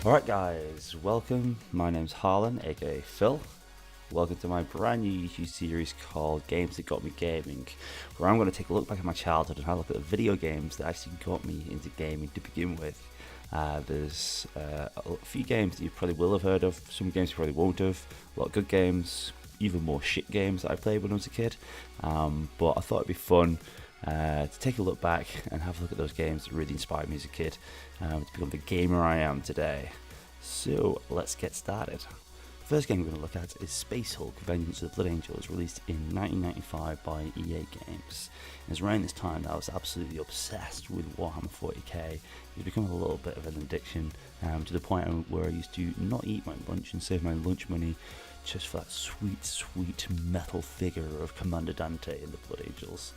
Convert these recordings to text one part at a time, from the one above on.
Alright guys, welcome. My name's Harlan, aka Phil. Welcome to my brand new YouTube series called Games That Got Me Gaming, where I'm going to take a look back at my childhood and have a look at the video games that actually got me into gaming to begin with. There's a few games that you probably will have heard of, some games you probably won't have, a lot of good games, even more shit games that I played when I was a kid, but I thought it'd be fun to take a look back and have a look at those games that really inspired me as a kid to become the gamer I am today. So let's get started. The first game we're going to look at is Space Hulk: Vengeance of the Blood Angels, released in 1995 by EA Games. It was around this time that I was absolutely obsessed with Warhammer 40k. It was becoming a little bit of an addiction, to the point where I used to not eat my lunch and save my lunch money just for that sweet, sweet metal figure of Commander Dante in the Blood Angels.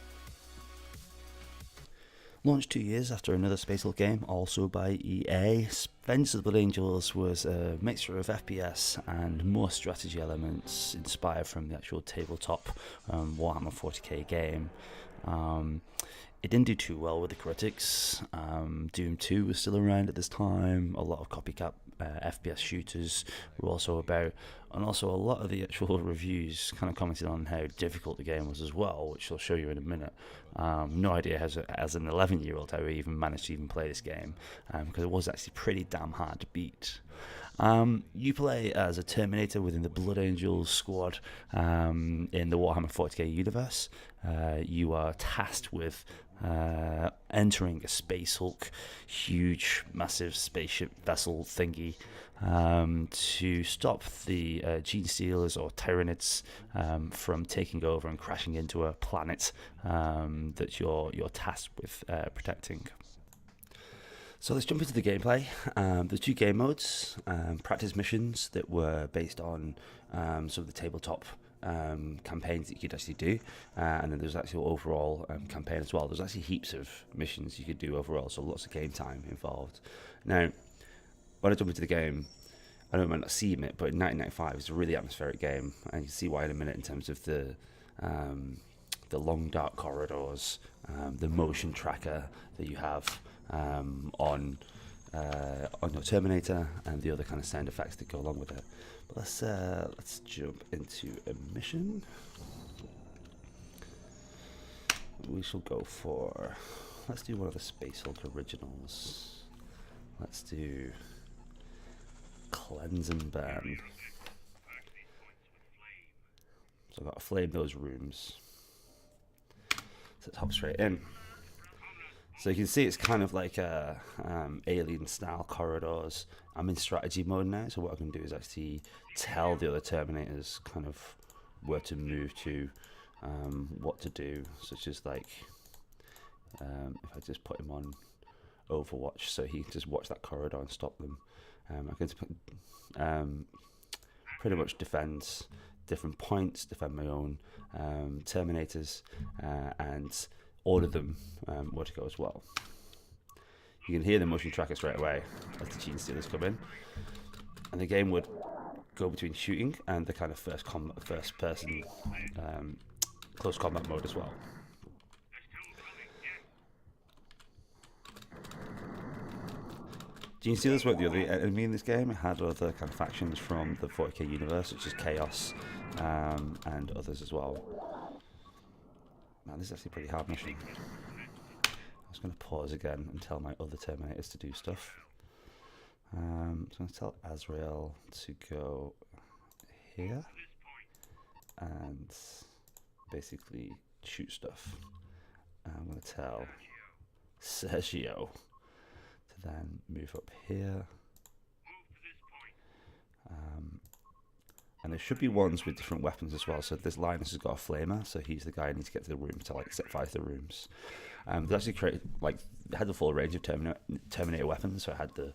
Launched 2 years after another Space Hulk game, also by EA, Vengeance of the Blood Angels was a mixture of FPS and more strategy elements inspired from the actual tabletop Warhammer 40k game. It didn't do too well with the critics. Doom 2 was still around at this time. A lot of copycat FPS shooters were also about, and also a lot of the actual reviews kind of commented on how difficult the game was as well, which I'll show you in a minute. No idea as an 11-year-old how I even managed to even play this game, because it was actually pretty damn hard to beat. You play as a Terminator within the Blood Angels squad in the Warhammer 40k universe. You are tasked with entering a Space Hulk, huge, massive spaceship vessel thingy, to stop the Gene Stealers or Tyranids from taking over and crashing into a planet that you're tasked with protecting. So let's jump into the gameplay. There's two game modes, practice missions that were based on some of the tabletop campaigns that you could actually do, and then there's actual overall campaign as well. There's actually heaps of missions you could do overall, so lots of game time involved. Now, when I jump into the game, I know I might not seem it, but in 1995 it's a really atmospheric game, and you can see why in a minute in terms of the long dark corridors, the motion tracker that you have on your Terminator, and the other kind of sound effects that go along with it. But let's jump into a mission. We shall go for, let's do one of the Space Hulk originals. Let's do Cleanse and Burn. So I've got to flame those rooms. So let's hop straight in. So you can see it's kind of like alien style corridors. I'm in strategy mode now, so what I can do is actually tell the other Terminators kind of where to move to, what to do, such as like if I just put him on Overwatch so he can just watch that corridor and stop them. I can just put, pretty much defend different points, defend my own Terminators, and order them where to go as well. You can hear the motion tracker straight away as the Gene Stealers come in, and the game would go between shooting and the kind of first person close combat mode as well. Gene Stealers weren't the only enemy in this game. It had other kind of factions from the 40k universe, such as Chaos and others as well. Man, this is actually a pretty hard mission. I was going to pause again and tell my other Terminators to do stuff. So I'm going to tell Azrael to go here and basically shoot stuff. I'm going to tell Sergio to then move up here. And there should be ones with different weapons as well. So this Linus has got a flamer, so he's the guy who needs to get to the room to like set fire to the rooms. They actually had the full range of Terminator weapons. So I had the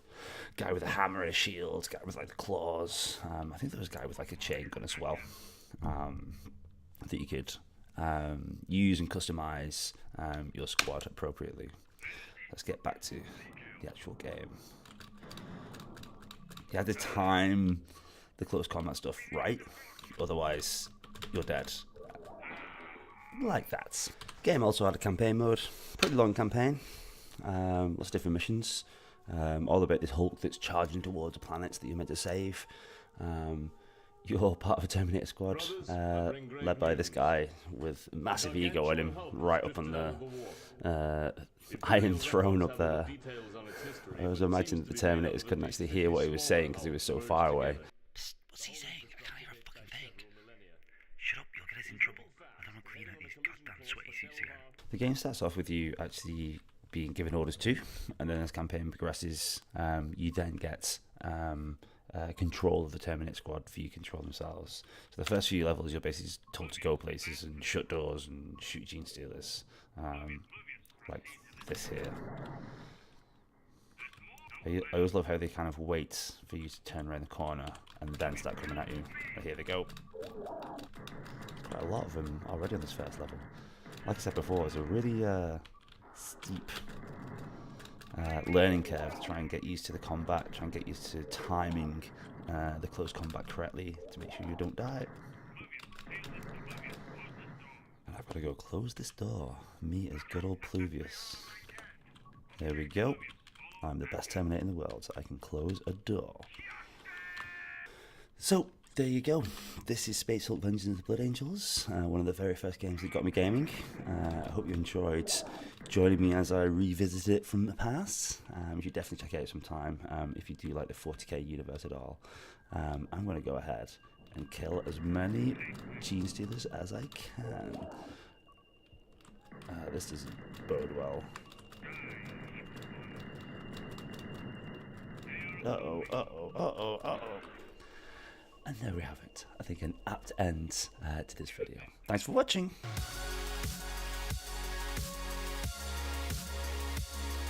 guy with a hammer and a shield, guy with like the claws. I think there was a guy with like a chain gun as well, that you could use and customize your squad appropriately. Let's get back to the actual game. You had to time the close combat stuff right, otherwise you're dead. Like that. Game also had a campaign mode, pretty long campaign, lots of different missions. all about this Hulk that's charging towards the planets that you're meant to save. You're part of a Terminator squad, led by this guy with massive ego in him, right up on the Iron Throne up there. I was imagining that the Terminators couldn't actually hear what he was saying because he was so far away. Psst, what's he saying? I can't hear a fucking thing. Shut up, you'll get us in trouble. I don't want to clean out these goddamn sweaty suits again. The game starts off with you actually being given orders to, and then as campaign progresses, you then get control of the Terminator squad for you control themselves. So the first few levels, you're basically just told to go places and shut doors and shoot gene stealers, like this here. I always love how they kind of wait for you to turn around the corner and then start coming at you. But here they go. Quite a lot of them already on this first level. Like I said before, it's a really steep learning curve to try and get used to the combat, try and get used to timing the close combat correctly to make sure you don't die. And I've got to go close this door. Me as good old Pluvius. There we go. I'm the best Terminator in the world, so I can close a door. So, there you go. This is Space Hulk Vengeance of the Blood Angels, one of the very first games that got me gaming. I hope you enjoyed joining me as I revisit it from the past. You should definitely check it out sometime if you do like the 40k universe at all. I'm going to go ahead and kill as many gene stealers as I can. This doesn't bode well. Uh-oh, uh-oh, uh-oh, uh-oh. And there we have it. I think an apt end to this video. Thanks for watching.